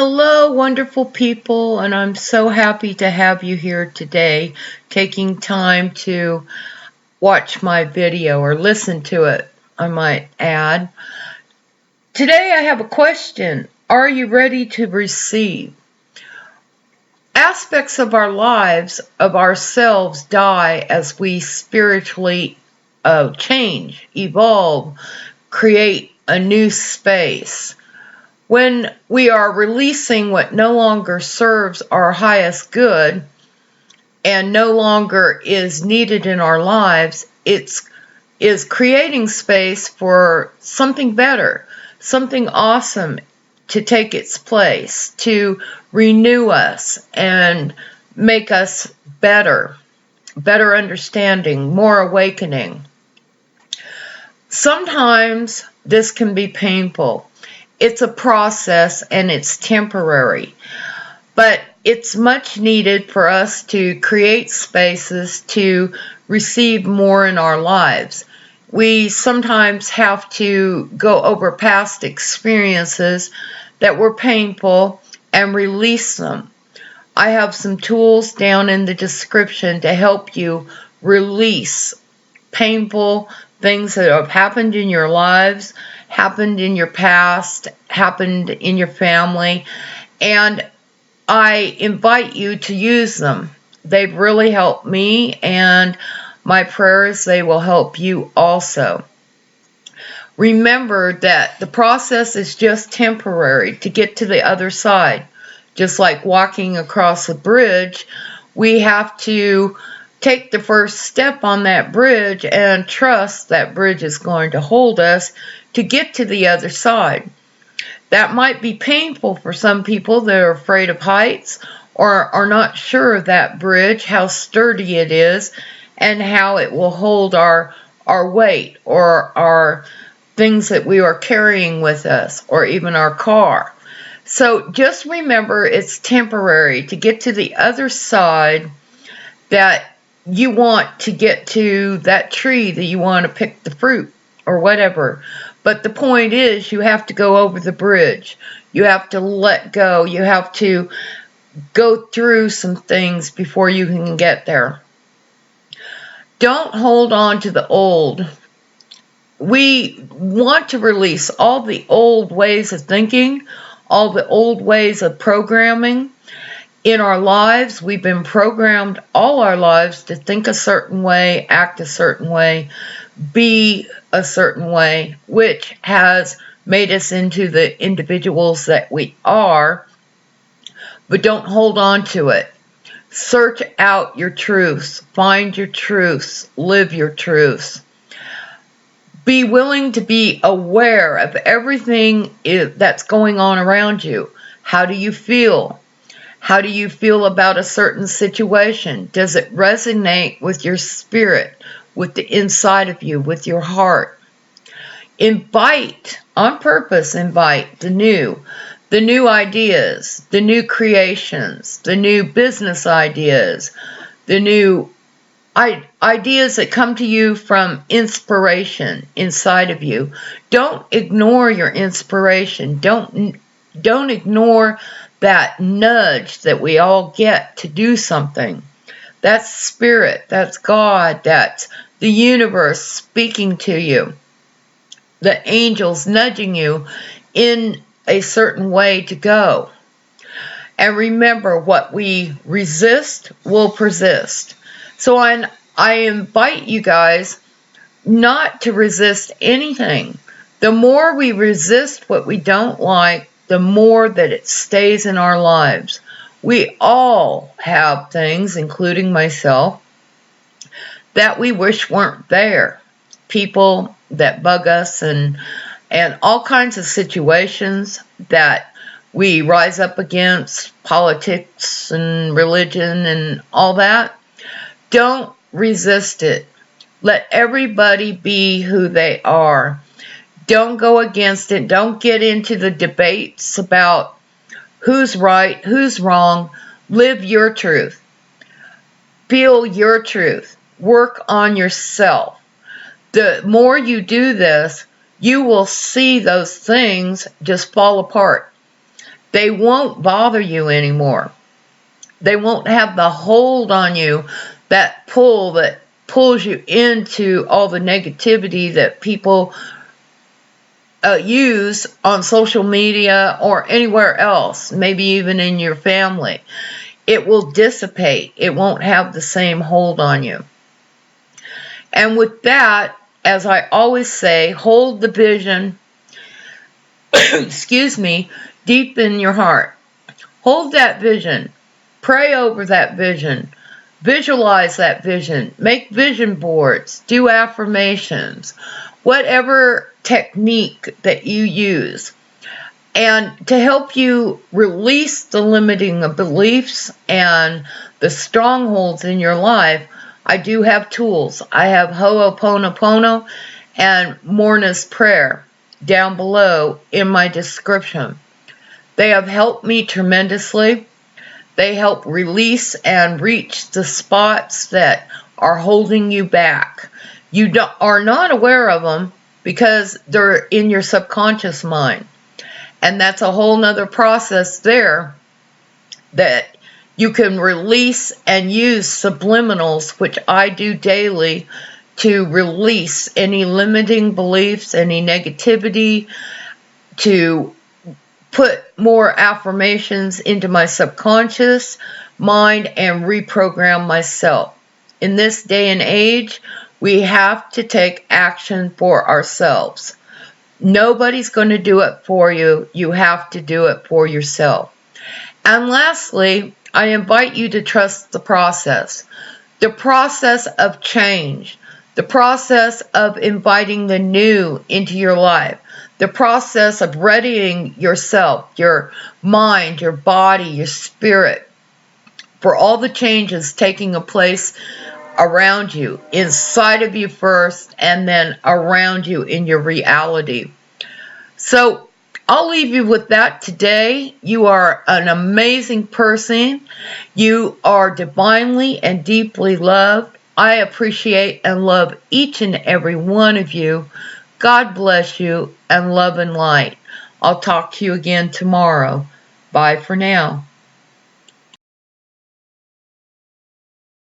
Hello, wonderful people, and I'm so happy to have you here today, taking time to watch my video or listen to it, I might add. Today I have a question. Are you ready to receive? Aspects of our lives, of ourselves, die as we spiritually change, evolve, create a new space. When we are releasing what no longer serves our highest good and no longer is needed in our lives, it is creating space for something better, something awesome to take its place, to renew us and make us better understanding, more awakening. Sometimes this can be painful. It's a process and it's temporary, but it's much needed for us to create spaces to receive more in our lives. We sometimes have to go over past experiences that were painful and release them. I have some tools down in the description to help you release painful things that have happened in your lives, happened in your past, happened in your family, and I invite you to use them. They've really helped me, and my prayers, they will help you also. Remember that the process is just temporary to get to the other side. Just like walking across a bridge, we have to take the first step on that bridge and trust that bridge is going to hold us to get to the other side. That might be painful for some people that are afraid of heights or are not sure of that bridge, how sturdy it is, and how it will hold our weight or our things that we are carrying with us, or even our car. So just remember it's temporary to get to the other side, that you want to get to that tree that you want to pick the fruit or whatever. But the point is, you have to go over the bridge. You have to let go. You have to go through some things before you can get there. Don't hold on to the old. We want to release all the old ways of thinking, all the old ways of programming. In our lives, we've been programmed all our lives to think a certain way, act a certain way, be a certain way, which has made us into the individuals that we are. But don't hold on to it. Search out your truths, find your truths, live your truths. Be willing to be aware of everything that's going on around you. How do you feel? How do you feel about a certain situation? Does it resonate with your spirit, with the inside of you, with your heart? Invite, on purpose, invite the new ideas, the new creations, the new business ideas, the new ideas that come to you from inspiration inside of you. Don't ignore your inspiration. Don't ignore that nudge that we all get to do something. That's spirit, that's God, that's the universe speaking to you. The angels nudging you in a certain way to go. And remember, what we resist will persist. So I invite you guys not to resist anything. The more we resist what we don't like, the more that it stays in our lives. We all have things, including myself, that we wish weren't there. People that bug us and all kinds of situations that we rise up against, politics and religion and all that. Don't resist it. Let everybody be who they are. Don't go against it. Don't get into the debates about who's right, who's wrong. Live your truth. Feel your truth. Work on yourself. The more you do this, you will see those things just fall apart. They won't bother you anymore. They won't have the hold on you, that pull that pulls you into all the negativity that people use on social media or anywhere else, maybe even in your family. It will dissipate. It won't have the same hold on you. And with that, as I always say, hold the vision, excuse me, deep in your heart. Hold that vision. Pray over that vision. Visualize that vision. Make vision boards. Do affirmations. Whatever technique that you use. And to help you release the limiting beliefs and the strongholds in your life, I do have tools. I have Ho'oponopono and Morrnah's prayer down below in my description. They have helped me tremendously. They help release and reach the spots that are holding you back. You are not aware of them because they're in your subconscious mind. And that's a whole nother process there that you can release and use subliminals, which I do daily, to release any limiting beliefs, any negativity, to put more affirmations into my subconscious mind and reprogram myself. In this day and age, we have to take action for ourselves. Nobody's going to do it for you. You have to do it for yourself. And lastly, I invite you to trust the process of change, the process of inviting the new into your life, the process of readying yourself, your mind, your body, your spirit, for all the changes taking place around you, inside of you first, and then around you in your reality. So I'll leave you with that today. You are an amazing person. You are divinely and deeply loved. I appreciate and love each and every one of you. God bless you, and love and light. I'll talk to you again tomorrow. Bye for now.